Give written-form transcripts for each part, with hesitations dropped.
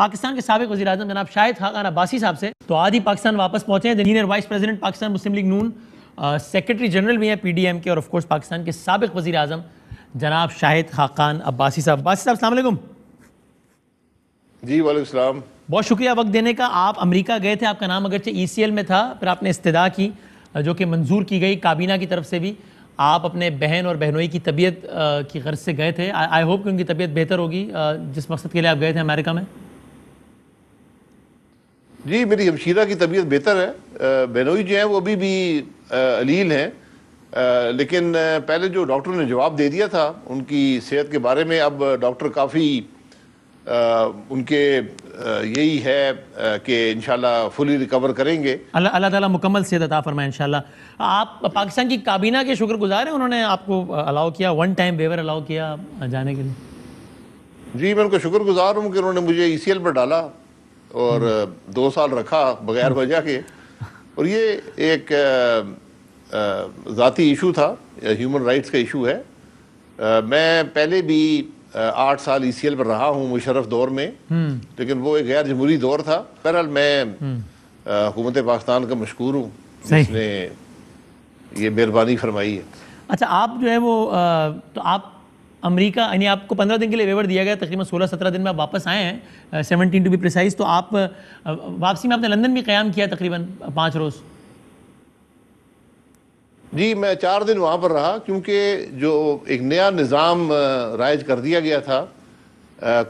پاکستان کے سابق وزیر اعظم جناب شاہد خاقان عباسی صاحب سے. تو آج ہی پاکستان واپس پہنچے ہیں. سینئر وائس پریزیڈنٹ پاکستان مسلم لیگ نون, سیکرٹری جنرل بھی ہیں پی ڈی ایم کے, اور آف کورس پاکستان کے سابق وزیر اعظم جناب شاہد خاقان عباسی صاحب. عباسی صاحب السلام علیکم. جی وعلیکم السلام. بہت شکریہ وقت دینے کا. آپ امریکہ گئے تھے, آپ کا نام اگرچہ ای سی ایل میں تھا, پھر آپ نے استدعا کی جو کہ منظور کی گئی کابینہ کی طرف سے بھی. آپ اپنے بہن اور بہنوئی کی طبیعت کی غرض سے گئے تھے. آئی ہوپ کہ ان کی طبیعت بہتر ہوگی جس مقصد کے لیے آپ گئے تھے امریکہ میں. جی میری ہمشیرہ کی طبیعت بہتر ہے, بہنوئی جو ہیں وہ ابھی بھی علیل ہیں, لیکن پہلے جو ڈاکٹر نے جواب دے دیا تھا ان کی صحت کے بارے میں, اب ڈاکٹر کافی ان کے یہی ہے کہ انشاءاللہ فلی ریکور کریں گے. اللہ تعالیٰ مکمل صحت عطا فرمائے انشاءاللہ. آپ پاکستان کی کابینہ کے شکر گزار ہیں, انہوں نے آپ کو الاؤ کیا, ون ٹائم ویور الاؤ کیا جانے کے لیے. جی میں ان کا شکر گزار ہوں کہ انہوں نے مجھے ای سی ایل پر ڈالا اور 2 سال رکھا بغیر وجہ کے. اور یہ ایک ذاتی ایشو تھا, ہیومن رائٹس کا ایشو ہے. میں پہلے بھی 8 سال ای سی ایل پر رہا ہوں مشرف دور میں, لیکن وہ ایک غیر جمہوری دور تھا. بہرحال میں حکومت پاکستان کا مشکور ہوں جس نے یہ مہربانی فرمائی ہے. اچھا آپ جو ہے وہ تو آپ امریکہ, یعنی آپ کو 15 دن کے لیے ویور دیا گیا, تقریباً 16-17 دن میں آپ واپس آئے ہیں, 17 ٹو بی پریسائز. تو آپ واپسی میں آپ نے لندن بھی قیام کیا تقریباً 5 روز. جی میں 4 دن وہاں پر رہا, کیونکہ جو ایک نیا نظام رائج کر دیا گیا تھا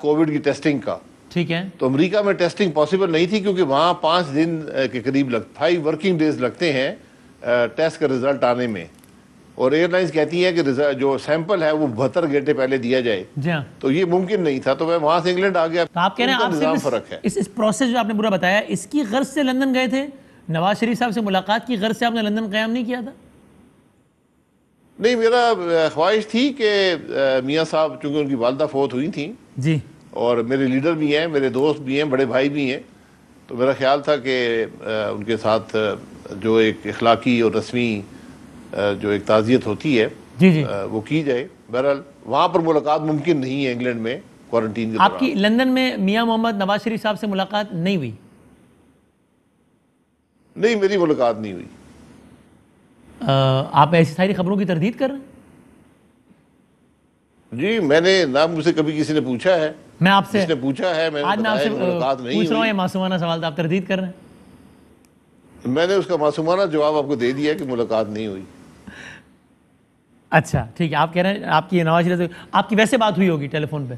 کووڈ کی ٹیسٹنگ کا. ٹھیک ہے. تو امریکہ میں ٹیسٹنگ پاسبل نہیں تھی, کیونکہ وہاں 5 دن کے قریب 5 ورکنگ ڈیز لگتے ہیں ٹیسٹ کا رزلٹ آنے میں, اور ایئر لائنز کہتی ہیں کہ جو سیمپل ہے وہ 72 گھنٹے پہلے دیا جائے. جی ہاں. تو یہ ممکن نہیں تھا, تو میں وہاں سے انگلینڈ آ گیا. تو آپ کہہ رہے ہیں آپ نظام فرق ہے. اس پروسیس جو آپ نے پورا بتایا, اس کی غرض سے لندن گئے تھے, نواز شریف صاحب سے ملاقات کی غرض سے آپ نے لندن قیام نہیں کیا تھا؟ نہیں, میرا خواہش تھی کہ میاں صاحب, چونکہ ان کی والدہ فوت ہوئی تھیں جی, اور میرے لیڈر بھی ہیں, میرے دوست بھی ہیں, بڑے بھائی بھی ہیں, تو میرا خیال تھا کہ ان کے ساتھ جو ایک اخلاقی اور رسمی جو ایک تعزیت ہوتی ہے جی جی وہ کی جائے. بہرحال وہاں پر ملاقات ممکن نہیں ہے انگلینڈ میں کوارنٹین کے دوران. آپ کی لندن میں میاں محمد نواز شریف صاحب سے ملاقات نہیں ہوئی؟ نہیں, میری ملاقات نہیں ہوئی. آپ ایسی ساری خبروں کی تردید کر رہے ہیں؟ جی میں نے نہ مجھ سے کبھی کسی نے پوچھا ہے, میں آپ سے جس نے پوچھا ہے میں نے بتایا کہ ملاقات نہیں پوچھ رہا ہوں, یہ ہوئی. معصومانہ سوال تھا, آپ تردید کر رہے ہیں. میں نے اس کا معصومانہ جواب آپ کو دے دیا کہ ملاقات نہیں ہوئی. اچھا ٹھیک ہے. آپ کہہ رہے ہیں آپ کی نواز شریف آپ کی ویسے بات ہوئی ہوگی ٹیلی فون پہ؟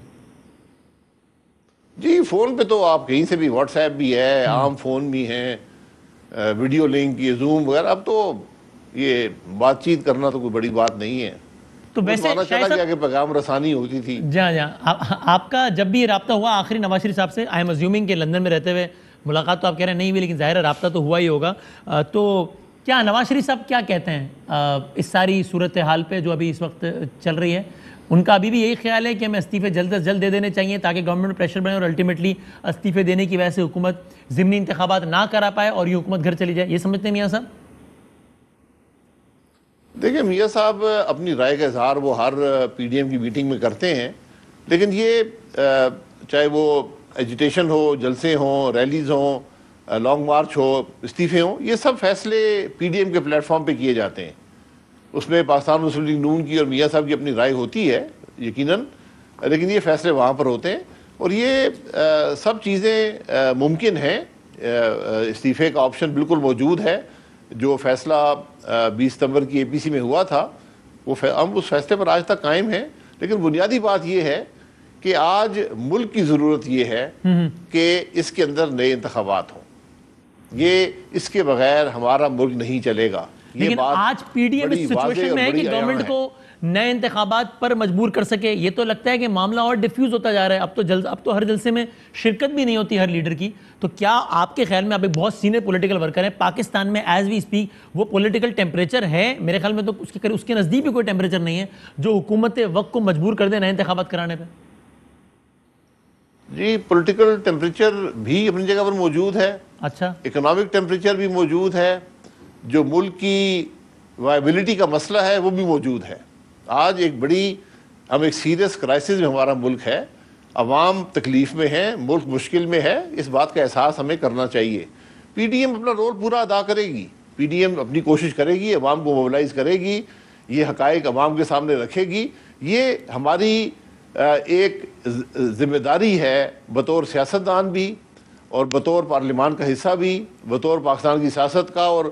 جی فون پہ تو آپ کہیں سے بھی, واٹس ایپ بھی ہے, عام فون بھی ہیں, ویڈیو لنک, یہ زوم وغیرہ, اب تو یہ بات چیت کرنا تو کوئی بڑی بات نہیں ہے. تو ویسے چلا گیا کہ پیغام رسانی ہوتی تھی. جہاں آپ کا جب بھی رابطہ ہوا آخری نواز شریف صاحب سے, آئی ایم ازیومنگ کہ لندن میں رہتے ہوئے ملاقات تو آپ کہہ رہے ہیں نہیں ہوئی, لیکن ظاہر ہے رابطہ تو ہوا ہی ہوگا. تو کیا نواز شریف صاحب کیا کہتے ہیں اس ساری صورتحال پہ جو ابھی اس وقت چل رہی ہے؟ ان کا ابھی بھی یہی خیال ہے کہ ہمیں استعفے جلد از جلد دے دینے چاہیے تاکہ گورنمنٹ میں پریشر بنے, اور الٹیمیٹلی استعفے دینے کی وجہ سے حکومت ضمنی انتخابات نہ کرا پائے اور یہ حکومت گھر چلی جائے, یہ سمجھتے ہیں میاں صاحب؟ دیکھیں میاں صاحب اپنی رائے کا اظہار وہ ہر پی ڈی ایم کی میٹنگ میں کرتے ہیں, لیکن یہ چاہے وہ ایجیٹیشن ہو, جلسے ہوں, ریلیز ہوں, لانگ مارچ ہو, استعفے ہوں, یہ سب فیصلے پی ڈی ایم کے پلیٹ فارم پہ کیے جاتے ہیں. اس میں پاکستان مسلم لیگ نون کی اور میاں صاحب کی اپنی رائے ہوتی ہے یقیناً, لیکن یہ فیصلے وہاں پر ہوتے ہیں. اور یہ سب چیزیں ممکن ہیں, استعفے کا آپشن بالکل موجود ہے. جو فیصلہ 20 ستمبر کی اے پی سی میں ہوا تھا وہ ہم اس فیصلے پر آج تک قائم ہیں, لیکن بنیادی بات یہ ہے کہ آج ملک کی ضرورت یہ ہے کہ اس کے اندر نئے انتخابات ہوں. یہ اس کے بغیر ہمارا ملک نہیں چلے گا. لیکن آج پی ڈی ایم اس سچویشن میں ہے کہ گورنمنٹ کو نئے انتخابات پر مجبور کر سکے. یہ تو لگتا ہے کہ معاملہ اور ڈیفیوز ہوتا جا رہا ہے. اب تو ہر جلسے میں شرکت بھی نہیں ہوتی ہر لیڈر کی. تو کیا آپ کے خیال میں آپ ایک بہت سینئر پولیٹیکل ورکر ہیں پاکستان میں, ایز وی اسپیک وہ پولیٹیکل ٹیمپریچر ہے, میرے خیال میں تو اس کے نزدیک بھی کوئی ٹیمپریچر نہیں ہے جو حکومت وقت کو مجبور کر دے نئے انتخابات کرانے پہ؟ جی پولیٹیکل ٹیمپریچر بھی اپنی جگہ پر موجود ہے. اچھا. اکنامک ٹیمپریچر بھی موجود ہے. جو ملک کی وائبلٹی کا مسئلہ ہے وہ بھی موجود ہے. آج ایک بڑی ہم ایک سیریس کرائسس میں ہمارا ملک ہے. عوام تکلیف میں ہیں، ملک مشکل میں ہے، اس بات کا احساس ہمیں کرنا چاہیے۔ پی ڈی ایم اپنا رول پورا ادا کرے گی، پی ڈی ایم اپنی کوشش کرے گی، عوام کو موبلائز کرے گی، یہ حقائق عوام کے سامنے رکھے گی۔ یہ ہماری ایک ذمہ داری ہے بطور سیاستدان بھی، اور بطور پارلیمان کا حصہ بھی، بطور پاکستان کی سیاست کا، اور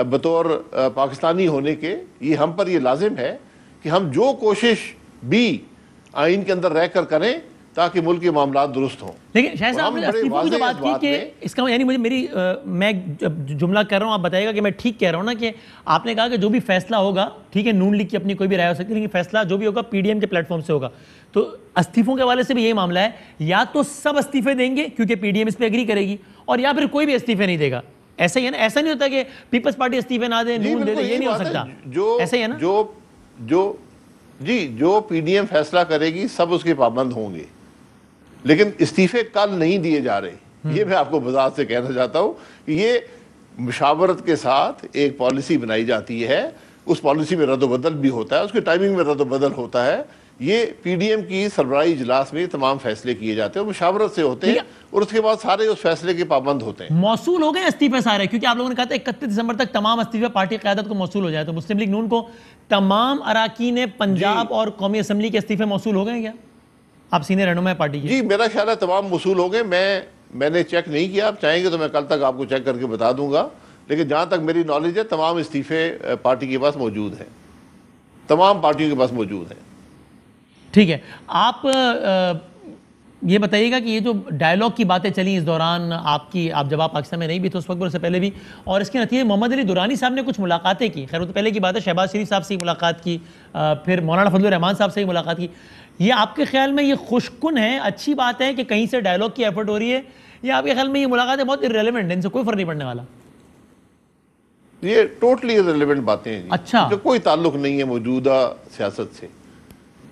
بطور پاکستانی ہونے کے یہ ہم پر یہ لازم ہے کہ ہم جو کوشش بھی آئین کے اندر رہ کر کریں تاکہ ملک کے معاملات درست ہوں۔ لیکن شاہ صاحب نے استعفوں کی جو بات کی کہ اس کا یعنی میں جملہ کر رہا ہوں، آپ بتائیے گا کہ میں ٹھیک کہہ رہا ہوں نا، کہ آپ نے کہا کہ جو بھی فیصلہ ہوگا، ٹھیک ہے نون لیگ کی اپنی کوئی بھی رائے ہو سکتی ہے، لیکن فیصلہ جو بھی ہوگا پی ڈی ایم کے پلیٹ فارم سے ہوگا۔ تو استعفوں کے حوالے سے بھی یہی معاملہ ہے، یا تو سب استعفے دیں گے کیونکہ پی ڈی ایم اس پہ ایگری کرے گی، اور یا پھر کوئی بھی استعفے نہیں دے گا۔ ایسا ہی ہے نا؟ ایسا نہیں ہوتا کہ پیپلز پارٹی استعفے نہ دے، نون دے دے، یہ نہیں ہو سکتا۔ ایسا ہی ہے نا؟ جو پی ڈی ایم فیصلہ کرے گی سب اس کے پابند ہوں گے، لیکن استعفے کل نہیں دیے جا رہے۔ یہ میں آپ کو وضاحت سے کہنا چاہتا ہوں کہ یہ مشاورت کے ساتھ ایک پالیسی بنائی جاتی ہے، اس پالیسی میں رد و بدل بھی ہوتا ہے، اس کے ٹائمنگ میں رد و بدل ہوتا ہے۔ یہ پی ڈی ایم کی سربراہی اجلاس میں تمام فیصلے کیے جاتے ہیں، مشاورت سے ہوتے ہیں، اور اس کے بعد سارے اس فیصلے کے پابند ہوتے ہیں۔ موصول ہو گئے استعفے سارے؟ کیونکہ آپ لوگوں نے کہا تھا 31 دسمبر تک تمام استعفے پارٹی قیادت کو موصول ہو جائے، تو مسلم لیگ نون کو تمام اراکین پنجاب اور قومی اسمبلی کے استعفے موصول ہو گئے کیا؟ آپ سینئر رہنما ہے پارٹی کی۔ جی میرا خیال ہے تمام موصول ہو گئے۔ میں نے چیک نہیں کیا، آپ چاہیں گے تو میں کل تک آپ کو چیک کر کے بتا دوں گا، لیکن جہاں تک میری نالج ہے تمام استعفے پارٹی کے پاس موجود ہیں، تمام پارٹیوں کے پاس موجود ہیں۔ ٹھیک ہے، آپ یہ بتائیے گا کہ یہ جو ڈائلاگ کی باتیں چلیں اس دوران آپ جب آپ پاکستان میں نہیں بھی تو اس وقت سے پہلے بھی، اور اس کے نتیجے محمد علی درانی صاحب نے کچھ ملاقاتیں کی، خیر وہ تو پہلے کی بات ہے، شہباز شریف صاحب سے ملاقات کی، پھر مولانا فضل الرحمان صاحب سے ملاقات کی۔ یہ آپ کے خیال میں یہ خوش کن ہے، اچھی بات ہے کہ کہیں سے ڈائلاگ کی ایفرٹ ہو رہی ہے، یا آپ کے خیال میں یہ ملاقاتیں بہت irrelevant ہیں، ان سے کوئی فرق نہیں پڑنے والا؟ یہ ٹوٹلی irrelevant باتیں ہیں جی، اچھا، جو کوئی تعلق نہیں ہے موجودہ سیاست سے،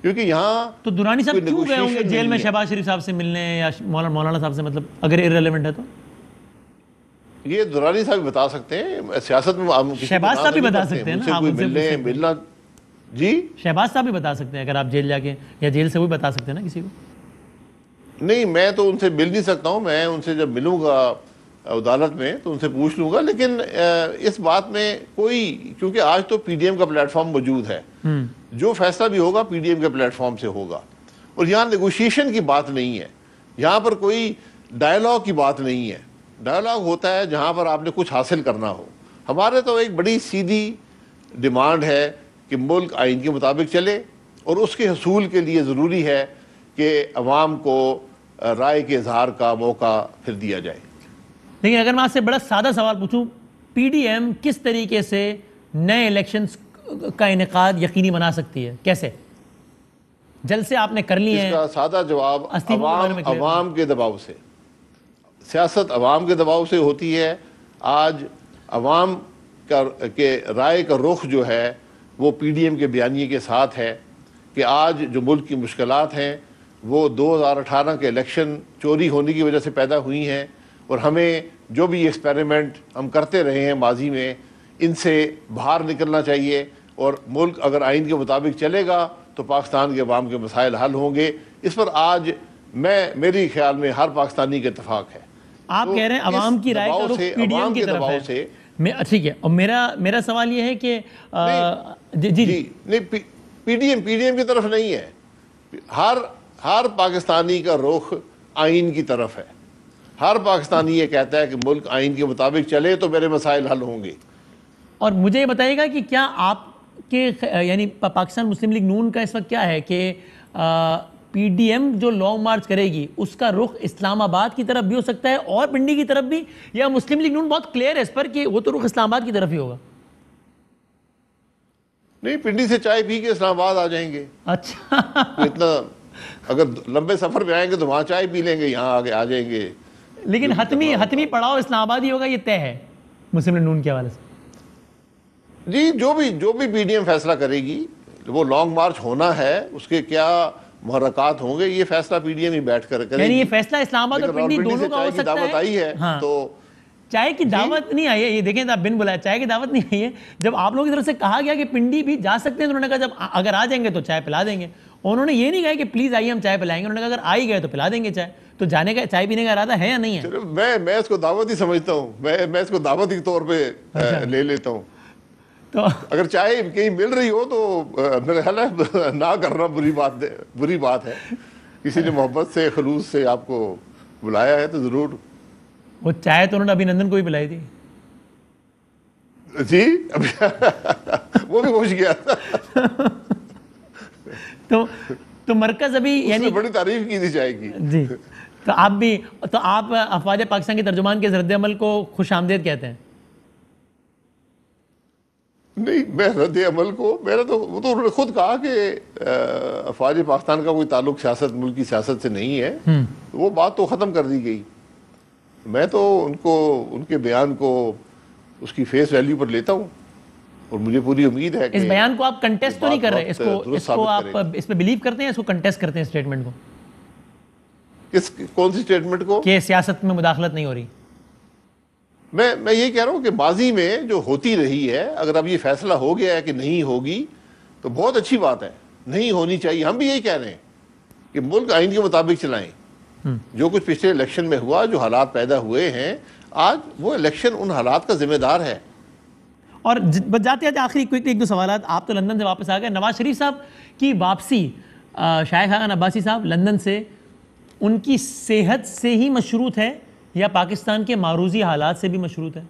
کیونکہ یہاں تو درانی صاحب کیوں گئے ہوں گے جیل میں شہباز شریف صاحب سے ملنے یا مولانا صاحب سے؟ مطلب اگر irrelevant ہے تو یہ درانی صاحب بتا سکتے ہیں، سیاست میں شہباز صاحب بھی بتا سکتے ہیں نا، آپ ملنا جی شہباز صاحب بھی بتا سکتے ہیں، اگر آپ جیل جا کے یا جیل سے وہ بتا سکتے ہیں نا کسی کو۔ نہیں، میں تو ان سے مل نہیں سکتا ہوں، میں ان سے جب ملوں گا عدالت میں تو ان سے پوچھ لوں گا، لیکن اس بات میں کوئی، کیونکہ آج تو پی ڈی ایم کا پلیٹ فارم موجود ہے، جو فیصلہ بھی ہوگا پی ڈی ایم کے پلیٹ فارم سے ہوگا، اور یہاں نیگوشیشن کی بات نہیں ہے، یہاں پر کوئی ڈائلاگ کی بات نہیں ہے۔ ڈائلاگ ہوتا ہے جہاں پر آپ نے کچھ حاصل کرنا ہو۔ ہمارے تو ایک بڑی سیدھی ڈیمانڈ ہے کہ ملک آئین کے مطابق چلے، اور اس کے حصول کے لیے ضروری ہے کہ عوام کو رائے کے اظہار کا موقع پھر دیا جائے۔ لیکن اگر میں آپ سے بڑا سادہ سوال پوچھوں، پی ڈی ایم کس طریقے سے نئے الیکشنز کا انعقاد یقینی بنا سکتی ہے؟ کیسے؟ جلسے آپ نے کر لی ہیں؟ اس کا سادہ جواب عوام کے دباؤ سے۔ سیاست عوام کے دباؤ سے ہوتی ہے۔ آج عوام کے رائے کا رخ جو ہے وہ پی ڈی ایم کے بیانیے کے ساتھ ہے کہ آج جو ملک کی مشکلات ہیں وہ 2018 کے الیکشن چوری ہونے کی وجہ سے پیدا ہوئی ہیں، اور ہمیں جو بھی ایکسپیریمنٹ ہم کرتے رہے ہیں ماضی میں ان سے باہر نکلنا چاہیے، اور ملک اگر آئین کے مطابق چلے گا تو پاکستان کے عوام کے مسائل حل ہوں گے۔ اس پر آج میری خیال میں ہر پاکستانی کے اتفاق ہے۔ آپ کہہ رہے ہیں عوام کی رائے کا رخ پی ڈی ایم کی طرف ہے۔ ٹھیک ہے، اور میرا سوال یہ ہے کہ جی نہیں، پی ڈی ایم کی طرف نہیں ہے، ہر پاکستانی کا رخ آئین کی طرف ہے۔ ہر پاکستانی یہ کہتا ہے کہ ملک آئین کے مطابق چلے تو میرے مسائل حل ہوں گے۔ اور مجھے یہ بتائیے گا کہ کیا آپ کے یعنی پاکستان مسلم لیگ نون کا اس وقت کیا ہے کہ پی ڈی ایم جو لانگ مارچ کرے گی اس کا رخ اسلام آباد کی طرف بھی ہو سکتا ہے اور پنڈی کی طرف بھی، یا مسلم لیگ نون بہت کلیئر ہے اس پر کہ وہ تو رخ اسلام آباد کی طرف ہی ہوگا؟ نہیں، پنڈی سے چائے پی کے اسلام آباد آ جائیں گے۔ اچھا، اتنا اگر لمبے سفر پہ آئیں گے تو وہاں چائے پی لیں گے، یہاں آگے آ جائیں گے۔ لیکن حتمی پڑاؤ اسلام آباد ہی ہوگا، یہ طے ہے مسلم لیگ نون کے حوالے سے؟ جی جو بھی پی ڈی ایم فیصلہ کرے گی، وہ لانگ مارچ ہونا ہے، اس کے کیا محرکات ہوں گے، یہ فیصلہ پی ڈی ایم ہی بیٹھ کر کرے گی۔ یعنی یہ فیصلہ اسلام آباد اور پنڈی دونوں کا ہو سکتا ہے۔ دعوت آئی ہے تو چائے کی دعوت نہیں آئی ہے، یہ دیکھیں آپ بن بلایا، چائے کی دعوت نہیں آئی ہے۔ جب آپ لوگوں کی طرف سے کہا گیا کہ پنڈی بھی جا سکتے ہیں تو انہوں نے کہا جب اگر آ جائیں گے تو چائے پلا دیں گے، انہوں نے یہ نہیں کہا کہ پلیز آئیے ہم چائے پلائیں گے, انہوں نے کہا اگر آ ہی گئے تو پلا دیں گے چائے. تو جانے کا چائے پینے کا ارادہ ہے یا نہیں ہے؟ میں اس کو دعوت ہی سمجھتا ہوں, میں اس کو دعوت کے طور پہ لے لیتا ہوں. تو اگر چائے کہیں مل رہی ہو تو میرا خیال ہے نہ کرنا بری بات ہے. کسی نے محبت سے خلوص سے آپ کو بلایا ہے تو ضرور. وہ چائے تو انہوں نے ابھی نندن کو بھی پلائی تھی. جی وہ بھی پہنچ گیا تھا. تو مرکز ابھی یعنی بڑی تعریف کی تھی چائے کی. جی, تو آپ افواج پاکستان کے ترجمان کے رد عمل کو خوش آمدید کہتے ہیں؟ نہیں, میں رد عمل کو میرا تو وہ تو انہوں نے خود کہا کہ افواج پاکستان کا کوئی تعلق سیاست, ملکی سیاست سے نہیں ہے. وہ بات تو ختم کر دی گئی. میں تو ان کے بیان کو اس کی فیس ویلیو پر لیتا ہوں, اور مجھے پوری امید ہے کہ اس بیان کو آپ کنٹیسٹ تو نہیں کر رہے, اس کو آپ اس پہ بلیو کرتے ہیں, اس کو کنٹیسٹ کرتے ہیں اسٹیٹمنٹ کو؟ کون سی اسٹیٹمنٹ کو؟ کہ سیاست میں مداخلت نہیں ہو رہی. میں یہ کہہ رہا ہوں کہ ماضی میں جو ہوتی رہی ہے, اگر اب یہ فیصلہ ہو گیا ہے کہ نہیں ہوگی تو بہت اچھی بات ہے, نہیں ہونی چاہیے. ہم بھی یہی کہہ رہے ہیں کہ ملک آئین کے مطابق چلائیں. جو کچھ پچھلے الیکشن میں ہوا, جو حالات پیدا ہوئے ہیں, آج وہ الیکشن ان حالات کا ذمہ دار ہے. اور جاتے جاتے آخری ایک دو سوالات. آپ تو لندن سے واپس آ گئے, نواز شریف صاحب کی واپسی شاہد خاقان عباسی صاحب لندن سے, ان کی صحت سے ہی مشروط ہے یا پاکستان کے معروضی حالات سے بھی مشروط ہے؟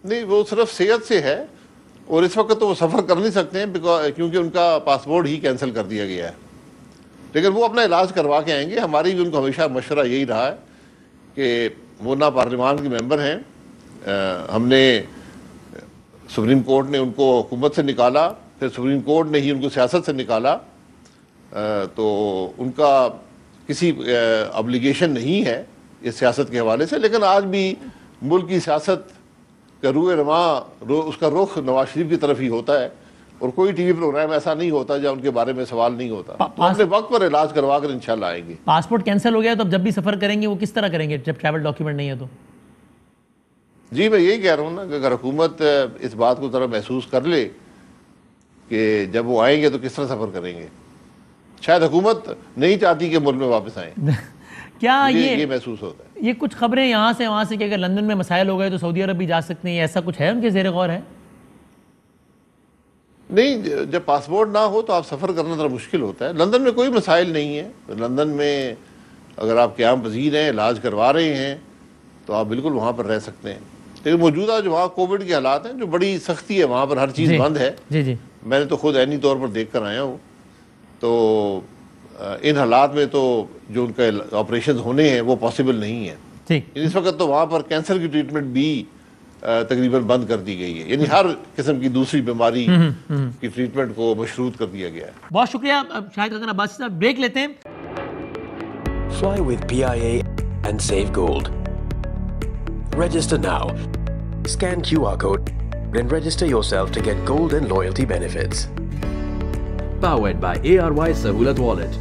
نہیں, وہ صرف صحت سے ہے, اور اس وقت تو وہ سفر کر نہیں سکتے ہیں کیونکہ ان کا پاسپورٹ ہی کینسل کر دیا گیا ہے. لیکن وہ اپنا علاج کروا کے آئیں گے. ہماری بھی ان کو ہمیشہ مشورہ یہی رہا ہے کہ وہ نہ پارلیمان کے ممبر ہیں. ہم نے سپریم کورٹ نے ان کو حکومت سے نکالا, پھر سپریم کورٹ نے ہی ان کو سیاست سے نکالا, تو ان کا کسی ابلیگیشن نہیں ہے اس سیاست کے حوالے سے. لیکن آج بھی ملک کی سیاست کا روح رواں, اس کا رخ نواز شریف کی طرف ہی ہوتا ہے, اور کوئی ٹی وی پروگرام ایسا نہیں ہوتا جہاں ان کے بارے میں سوال نہیں ہوتا. اپنے وقت پر علاج کروا کر انشاءاللہ آئیں گے. پاسپورٹ کینسل ہو گیا تو اب جب بھی سفر کریں گے وہ کس طرح کریں گے جب ٹریول ڈاکیومنٹ نہیں ہے تو؟ جی, میں یہی کہہ رہا ہوں نا کہ اگر حکومت اس بات کو ذرا محسوس کر لے کہ جب وہ آئیں گے تو کس طرح سفر کریں گے. شاید حکومت نہیں چاہتی کہ ملک میں واپس آئیں. کیا یہ محسوس ہوتا ہے. یہ کچھ خبریں یہاں سے وہاں سے کہ اگر لندن میں مسائل ہو گئے تو سعودی عرب بھی جا سکتے ہیں, ایسا کچھ ہے ان کے زیر غور ہے؟ نہیں, جب پاسپورٹ نہ ہو تو آپ سفر کرنا ذرا مشکل ہوتا ہے. لندن میں کوئی مسائل نہیں ہے. لندن میں اگر آپ قیام پذیر ہیں, علاج کروا رہے ہیں, تو آپ بالکل وہاں پر رہ سکتے ہیں. لیکن موجودہ جو وہاں کووڈ کے حالات ہیں, جو بڑی سختی ہے, وہاں پر ہر چیز بند ہے. جی, میں نے تو خود عینی طور پر دیکھ کر آیا ہوں. تو ان حالات میں تو جو ان کا آپریشن ہونے ہیں وہ پاسبل نہیں ہے. اس وقت تو وہاں پر کینسر کی ٹریٹمنٹ بھی تقریباً بند کر دی گئی ہے, یعنی ہر قسم کی دوسری بیماری کی ٹریٹمنٹ کو مشروط کر دیا گیا ہے. بہت شکریہ شاہد خاقان عباسی صاحب. بریک لیتے ہیں. Fly with PIA and save gold. Register now. Scan QR code and register yourself to get gold and loyalty benefits. Powered by ARY Sahulat Wallet.